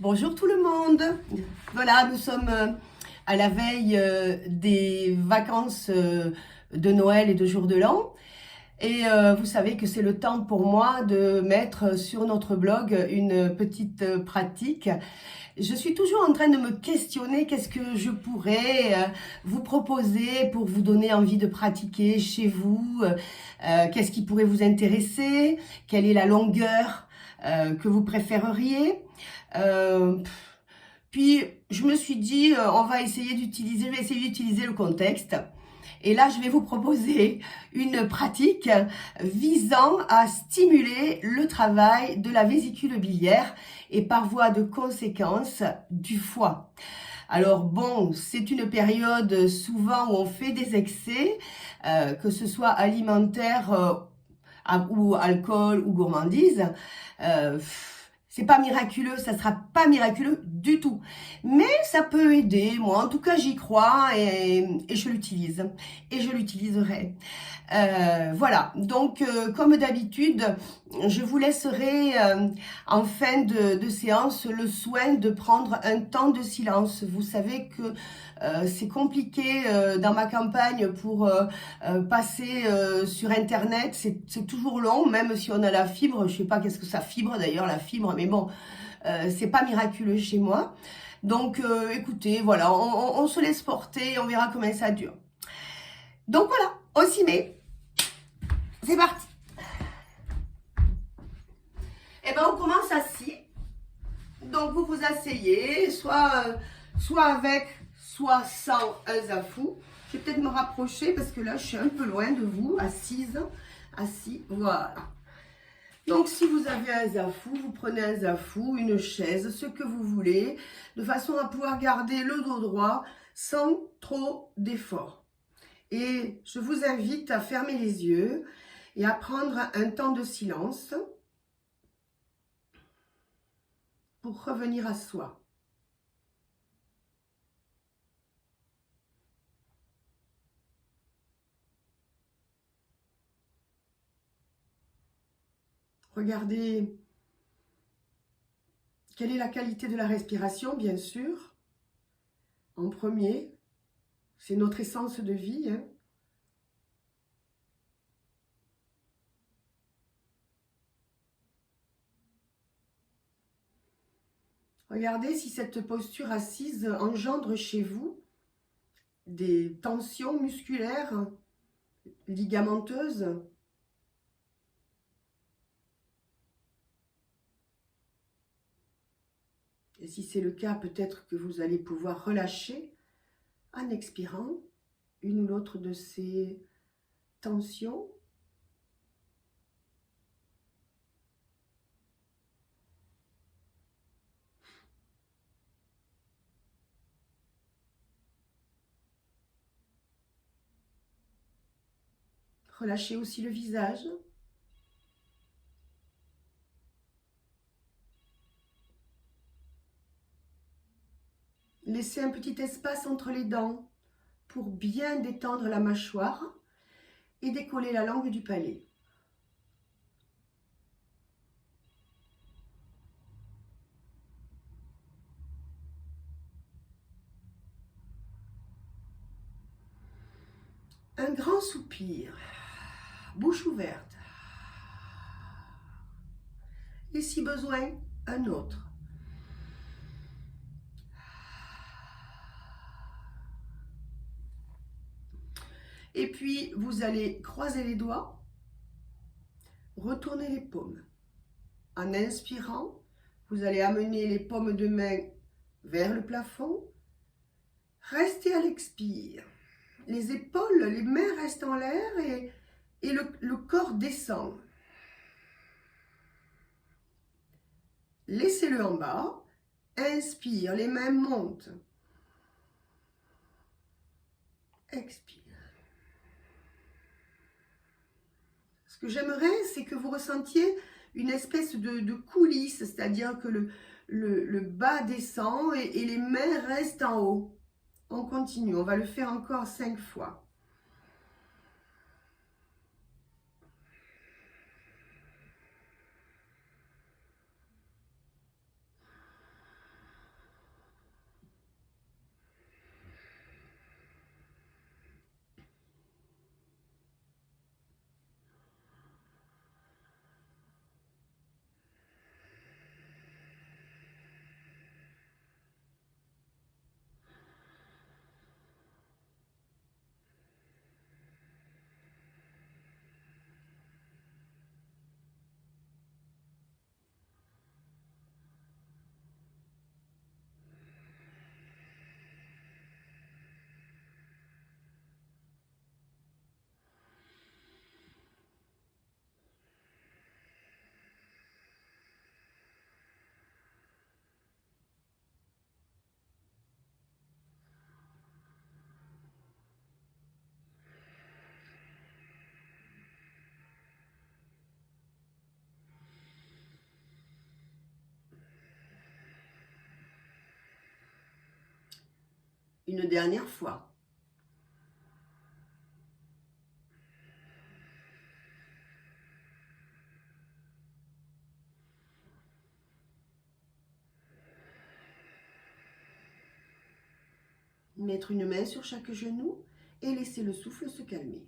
Bonjour tout le monde. Voilà, nous sommes à la veille des vacances de Noël et de Jour de l'An. Et vous savez que c'est le temps pour moi de mettre sur notre blog une petite pratique. Je suis toujours en train de me questionner qu'est-ce que je pourrais vous proposer pour vous donner envie de pratiquer chez vous. Qu'est-ce qui pourrait vous intéresser? Quelle est la longueur que vous préféreriez? Puis je me suis dit, on va essayer d'utiliser, je vais essayer d'utiliser le contexte. Et là, je vais vous proposer une pratique visant à stimuler le travail de la vésicule biliaire et par voie de conséquence du foie. Alors bon, c'est une période souvent où on fait des excès, que ce soit alimentaire ou alcool ou gourmandise. C'est pas miraculeux, ça sera pas miraculeux du tout. Mais ça peut aider, moi en tout cas j'y crois et je l'utilise. Et je l'utiliserai. Voilà, donc comme d'habitude, je vous laisserai en fin de séance le soin de prendre un temps de silence. Vous savez que c'est compliqué dans ma campagne pour passer sur internet, c'est toujours long, même si on a la fibre. Je sais pas qu'est-ce que ça fibre d'ailleurs, la fibre, mais bon, c'est pas miraculeux chez moi. Donc écoutez, voilà, on se laisse porter, on verra comment ça dure. Donc voilà, on s'y met. C'est parti. Et ben on commence assis. Donc vous vous asseyez, soit avec, soit sans un zafou. Je vais peut-être me rapprocher parce que là je suis un peu loin de vous, assise, assis, voilà. Donc si vous avez un zafou, vous prenez un zafou, une chaise, ce que vous voulez, de façon à pouvoir garder le dos droit sans trop d'effort. Et je vous invite à fermer les yeux et à prendre un temps de silence pour revenir à soi. Regardez quelle est la qualité de la respiration, bien sûr. En premier, c'est notre essence de vie, hein. Regardez si cette posture assise engendre chez vous des tensions musculaires, ligamenteuses. Et si c'est le cas, peut-être que vous allez pouvoir relâcher en expirant une ou l'autre de ces tensions. Relâchez aussi le visage. Laissez un petit espace entre les dents pour bien détendre la mâchoire et décoller la langue du palais. Un grand soupir, bouche ouverte. Et si besoin, un autre. Et puis, vous allez croiser les doigts, retourner les paumes. En inspirant, vous allez amener les paumes de main vers le plafond. Restez à l'expire. Les épaules, les mains restent en l'air et le corps descend. Laissez-le en bas. Inspire, les mains montent. Expire. Ce que j'aimerais, c'est que vous ressentiez une espèce de coulisse, c'est-à-dire que le bas descend et les mains restent en haut. On continue, on va le faire encore 5 fois. Une dernière fois. Mettre une main sur chaque genou et laisser le souffle se calmer.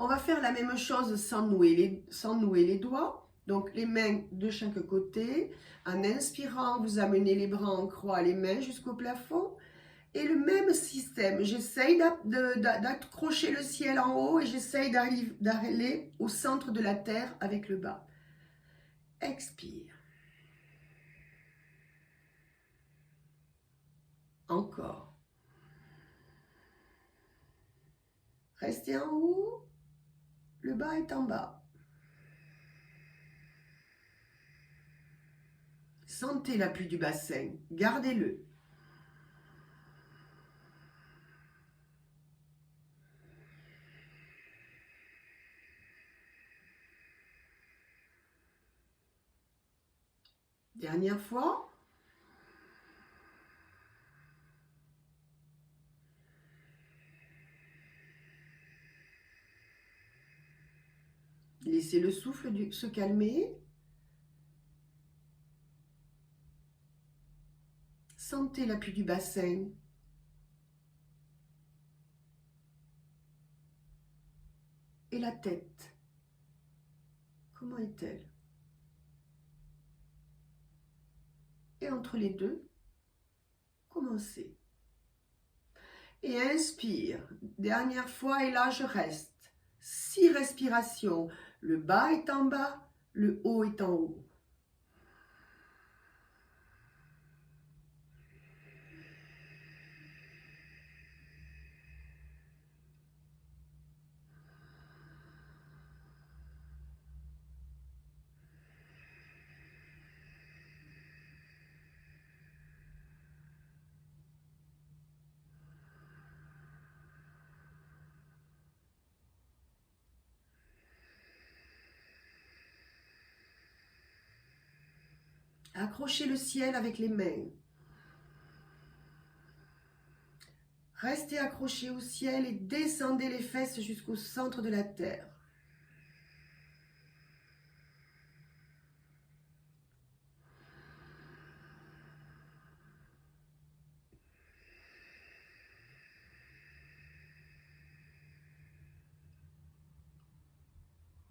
On va faire la même chose sans nouer les doigts. Donc les mains de chaque côté. En inspirant, vous amenez les bras en croix, les mains jusqu'au plafond. Et le même système, j'essaye d'accrocher le ciel en haut et j'essaye d'aller au centre de la terre avec le bas. Expire. Encore. Restez en haut. Le bas est en bas. Sentez l'appui du bassin. Gardez-le. Dernière fois. Laissez le souffle se calmer. Sentez l'appui du bassin. Et la tête. Comment est-elle? Et entre les deux, commencez. Et inspire. Dernière fois et là je reste. 6 respirations. Le bas est en bas, le haut est en haut. Accrochez le ciel avec les mains. Restez accrochés au ciel et descendez les fesses jusqu'au centre de la terre.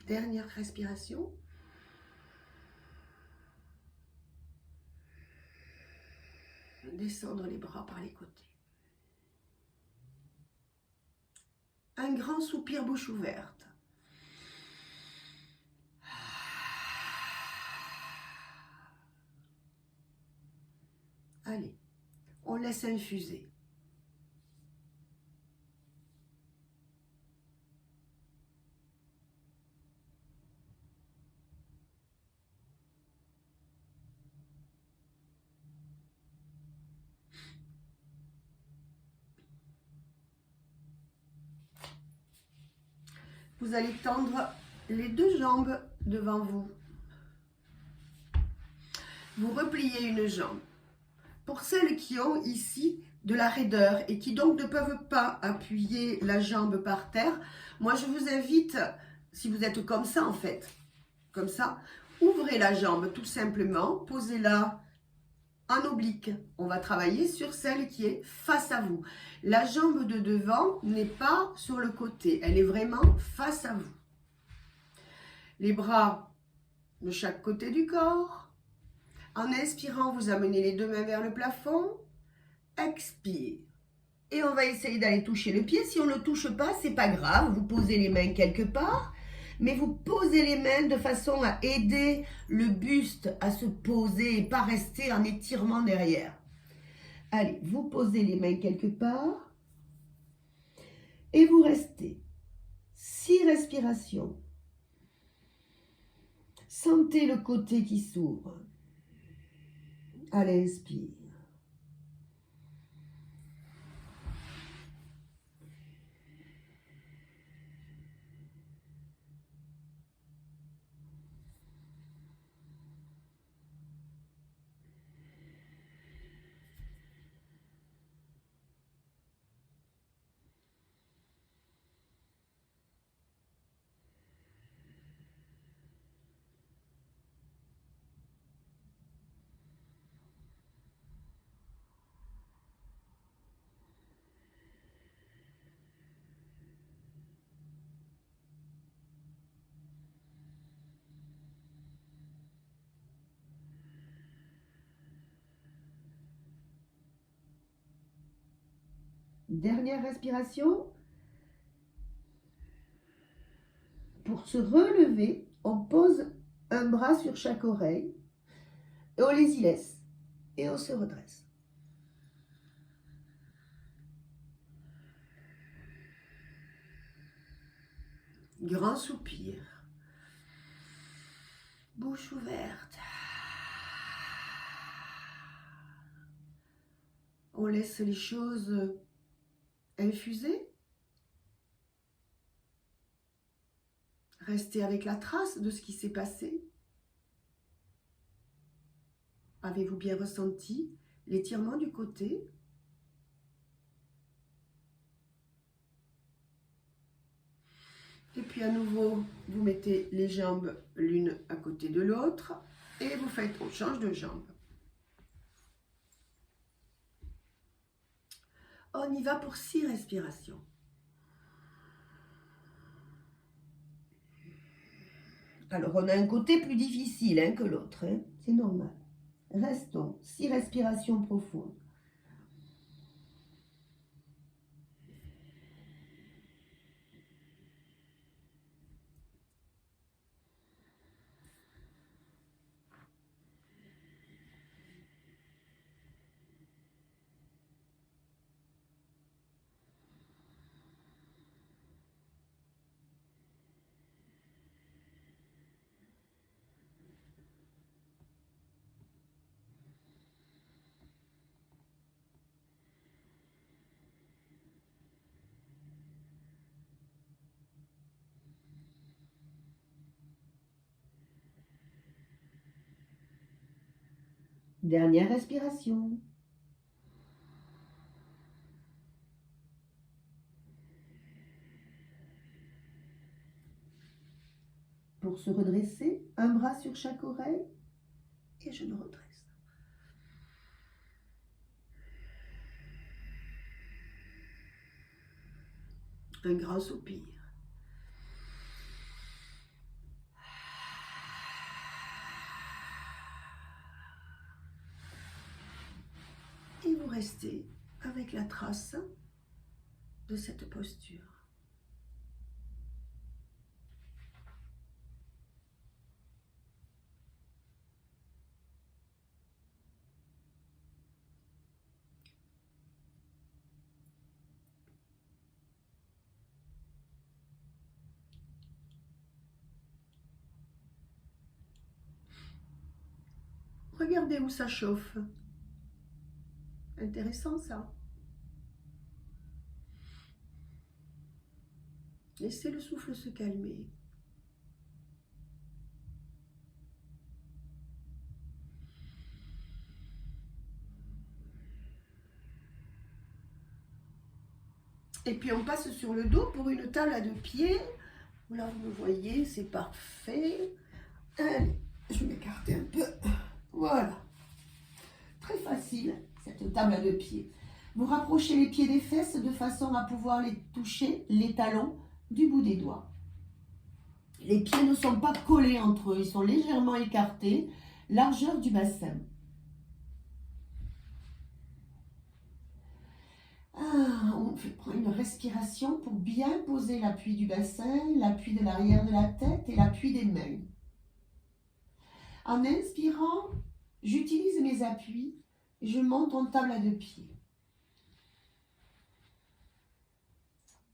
Dernière respiration. Descendre les bras par les côtés. Un grand soupir bouche ouverte. Allez, on laisse infuser. Vous allez tendre les 2 jambes devant vous. Vous repliez une jambe. Pour celles qui ont ici de la raideur et qui donc ne peuvent pas appuyer la jambe par terre, moi je vous invite, si vous êtes comme ça en fait, comme ça, ouvrez la jambe tout simplement, posez-la en oblique. On va travailler sur celle qui est face à vous. La jambe de devant n'est pas sur le côté, elle est vraiment face à vous. Les bras de chaque côté du corps. En inspirant, vous amenez les 2 mains vers le plafond. Expire. Et on va essayer d'aller toucher le pied. Si on ne le touche pas, c'est pas grave. Vous posez les mains quelque part. Mais vous posez les mains de façon à aider le buste à se poser et pas rester en étirement derrière. Allez, vous posez les mains quelque part. Et vous restez. 6 respirations. Sentez le côté qui s'ouvre à l'inspire. Dernière respiration. Pour se relever, on pose un bras sur chaque oreille et on les y laisse et on se redresse. Grand soupir. Bouche ouverte. On laisse les choses infuser. Restez avec la trace de ce qui s'est passé. Avez-vous bien ressenti l'étirement du côté? Et puis à nouveau, vous mettez les jambes l'une à côté de l'autre et vous faites, on change de jambe. On y va pour 6 respirations. Alors, on a un côté plus difficile que l'autre, c'est normal. Restons, 6 respirations profondes. Dernière respiration. Pour se redresser, un bras sur chaque oreille et je me redresse. Un grand soupir. Et vous restez avec la trace de cette posture. Regardez où ça chauffe. Intéressant ça. Laissez le souffle se calmer. Et puis on passe sur le dos pour une table à 2 pieds. Là vous me voyez, c'est parfait. Allez, je vais m'écarter un peu. Voilà. Très facile, cette table à 2 pieds. Vous rapprochez les pieds des fesses de façon à pouvoir les toucher, les talons, du bout des doigts. Les pieds ne sont pas collés entre eux, ils sont légèrement écartés, largeur du bassin. On prend une respiration pour bien poser l'appui du bassin, l'appui de l'arrière de la tête et l'appui des mains. En inspirant, j'utilise mes appuis et je monte en table à 2 pieds.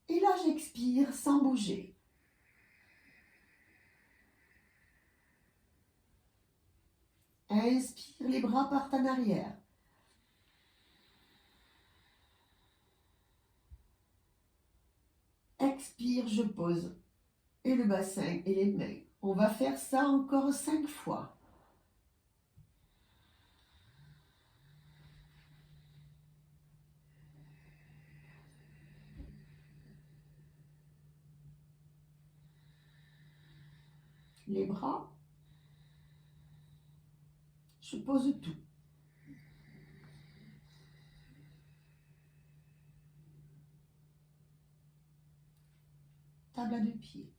Et là, j'expire sans bouger. Inspire, les bras partent en arrière. Expire, je pose. Et le bassin et les mains. On va faire ça encore 5 fois. Les bras. Je pose tout. Table à 2 pieds.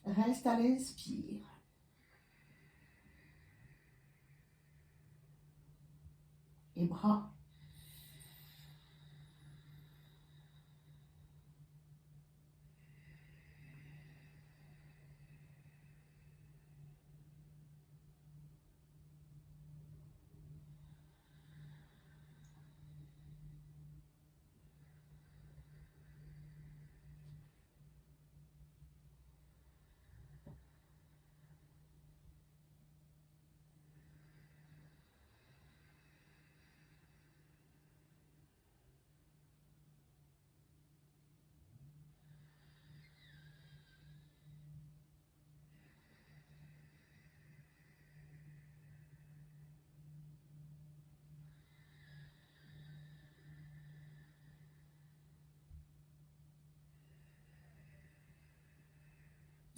Reste à l'inspire. Les bras.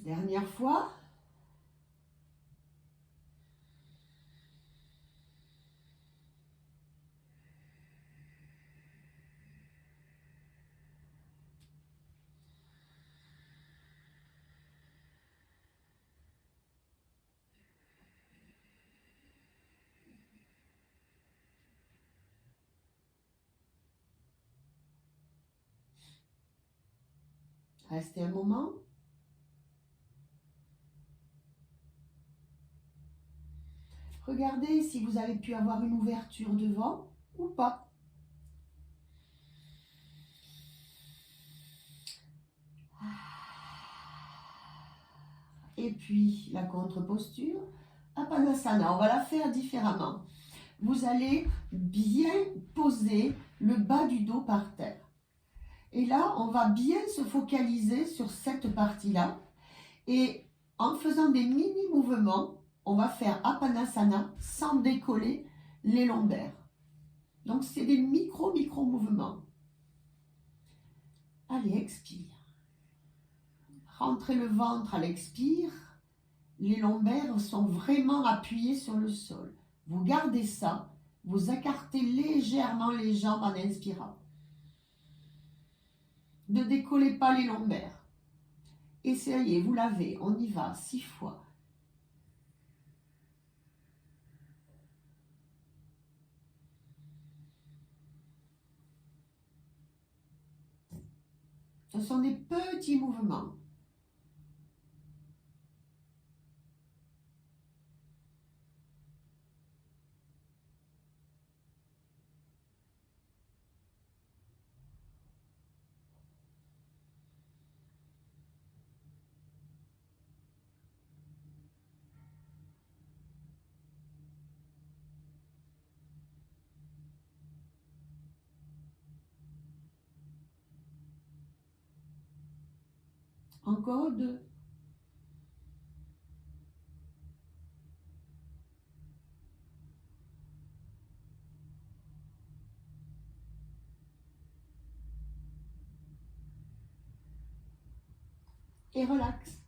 Dernière fois. Restez un moment. Regardez si vous avez pu avoir une ouverture devant ou pas. Et puis la contre-posture, Apanasana, on va la faire différemment. Vous allez bien poser le bas du dos par terre. Et là, on va bien se focaliser sur cette partie-là. Et en faisant des mini-mouvements, on va faire Apanasana sans décoller les lombaires. Donc, c'est des micro-mouvements. Allez, expire. Rentrez le ventre à l'expire. Les lombaires sont vraiment appuyés sur le sol. Vous gardez ça. Vous écartez légèrement les jambes en inspirant. Ne décollez pas les lombaires. Essayez, vous l'avez. On y va 6 fois. Ce sont des petits mouvements. Encore 2. Et relax.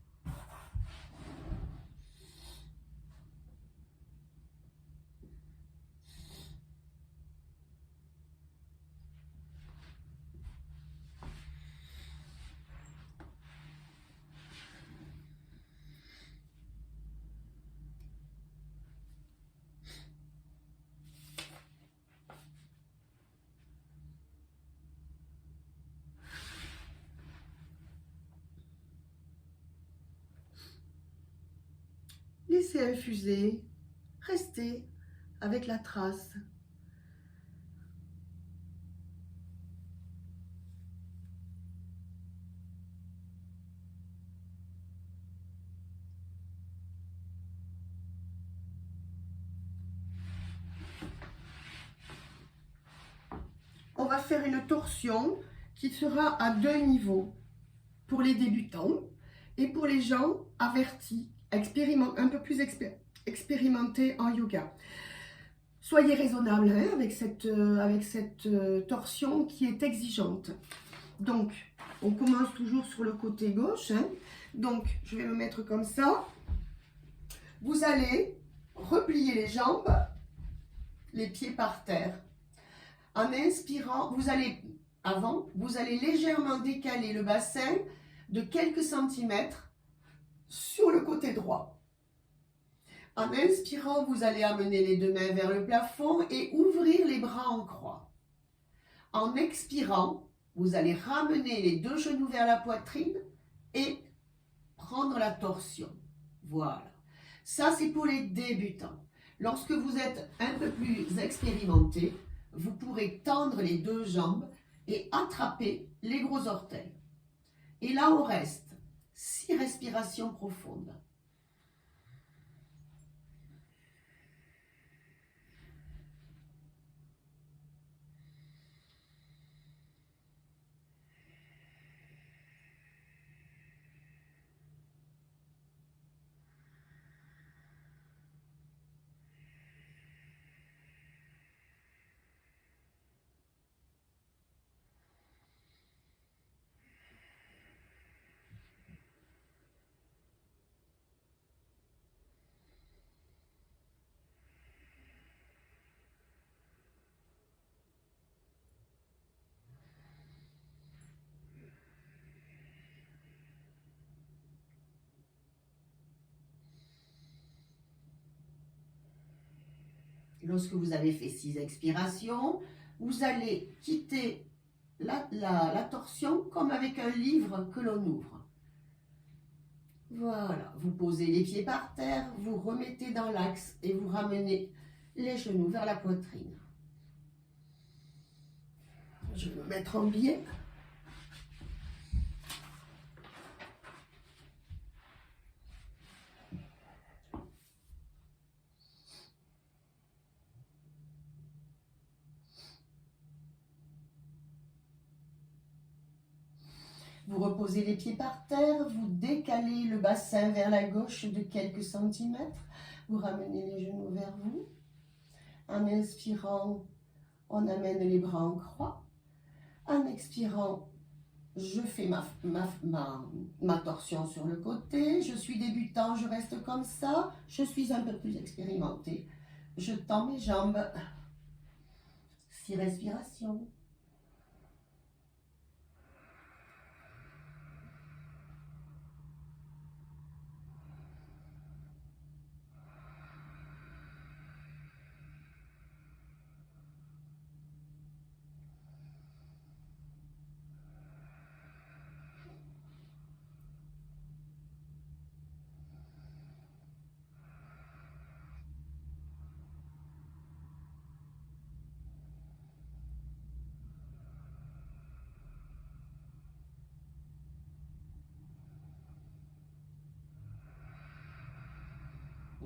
Laissez infuser. Restez avec la trace. faire une torsion qui sera à 2 niveaux pour les débutants et pour les gens avertis, un peu plus expérimentés en yoga. Soyez raisonnable hein, avec cette torsion qui est exigeante. Donc, on commence toujours sur le côté gauche. Hein. Donc, je vais me mettre comme ça. Vous allez replier les jambes, les pieds par terre. En inspirant, vous allez légèrement décaler le bassin de quelques centimètres sur le côté droit. En inspirant, vous allez amener les 2 mains vers le plafond et ouvrir les bras en croix. En expirant, vous allez ramener les 2 genoux vers la poitrine et prendre la torsion. Voilà. Ça, c'est pour les débutants. Lorsque vous êtes un peu plus expérimenté, vous pourrez tendre les 2 jambes et attraper les gros orteils. Et là, on reste 6 respirations profondes. Lorsque vous avez fait 6 expirations, vous allez quitter la torsion comme avec un livre que l'on ouvre. Voilà, vous posez les pieds par terre, vous remettez dans l'axe et vous ramenez les genoux vers la poitrine. Je vais me mettre en biais. Vous reposez les pieds par terre, vous décalez le bassin vers la gauche de quelques centimètres. Vous ramenez les genoux vers vous. En inspirant, on amène les bras en croix. En expirant, je fais ma torsion sur le côté. Je suis débutant, je reste comme ça. Je suis un peu plus expérimenté. Je tends mes jambes. 6 respirations.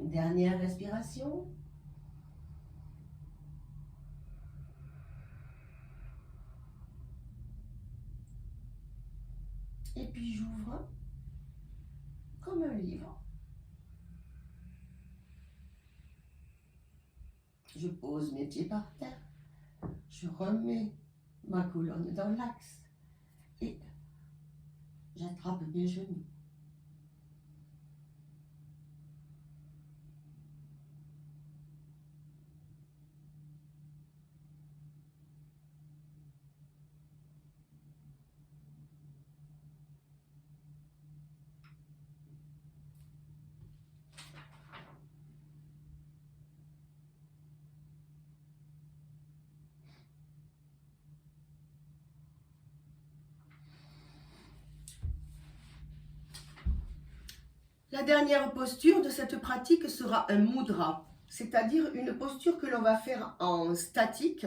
Une dernière respiration. Et puis j'ouvre comme un livre. Je pose mes pieds par terre. Je remets ma colonne dans l'axe et j'attrape mes genoux. La dernière posture de cette pratique sera un mudra, c'est-à-dire une posture que l'on va faire en statique,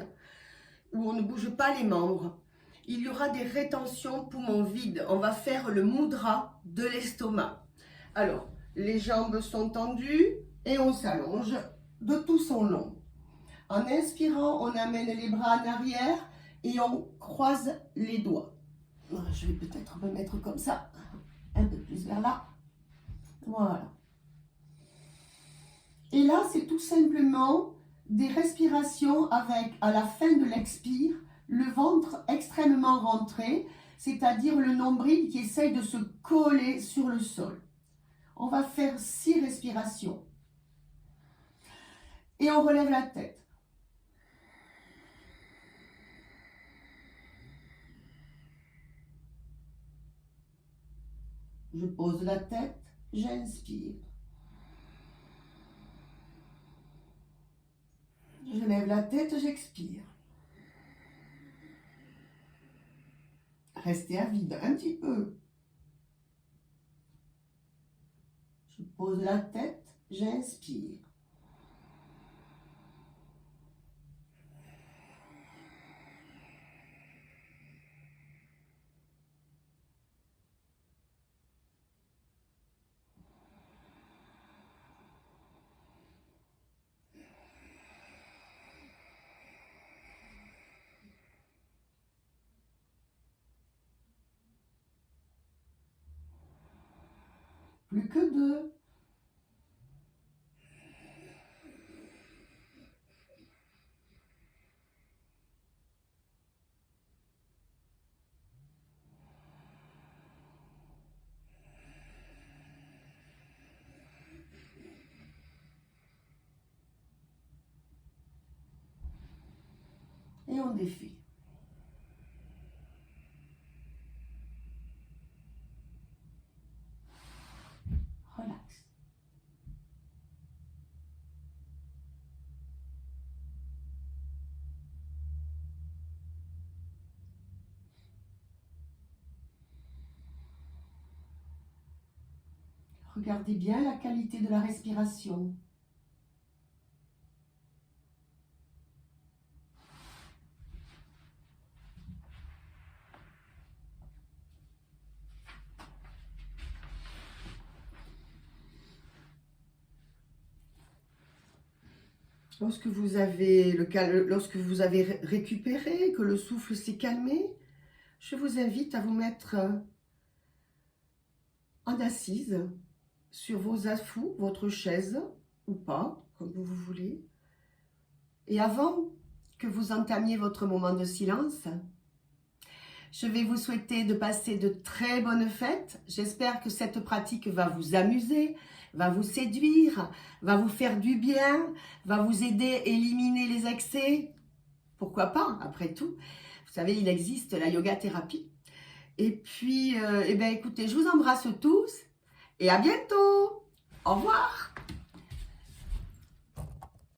où on ne bouge pas les membres. Il y aura des rétentions poumons vides. On va faire le mudra de l'estomac. Alors, les jambes sont tendues et on s'allonge de tout son long. En inspirant, on amène les bras en arrière et on croise les doigts. Je vais peut-être me mettre comme ça, un peu plus vers là. Voilà. Et là, c'est tout simplement des respirations avec, à la fin de l'expire, le ventre extrêmement rentré, c'est-à-dire le nombril qui essaye de se coller sur le sol. On va faire 6 respirations. Et on relève la tête. Je pose la tête, j'inspire. Je lève la tête, j'expire. Restez à vide un petit peu. Je pose la tête, j'inspire. Plus que 2. Et on défait. Relax. Regardez bien la qualité de la respiration. Lorsque vous avez récupéré, que le souffle s'est calmé, je vous invite à vous mettre en assise sur vos affous, votre chaise ou pas, comme vous voulez. Et avant que vous entamiez votre moment de silence, je vais vous souhaiter de passer de très bonnes fêtes. J'espère que cette pratique va vous amuser, va vous séduire, va vous faire du bien, va vous aider à éliminer les excès. Pourquoi pas, après tout. Vous savez, il existe la yoga thérapie. Et puis, écoutez, je vous embrasse tous et à bientôt. Au revoir.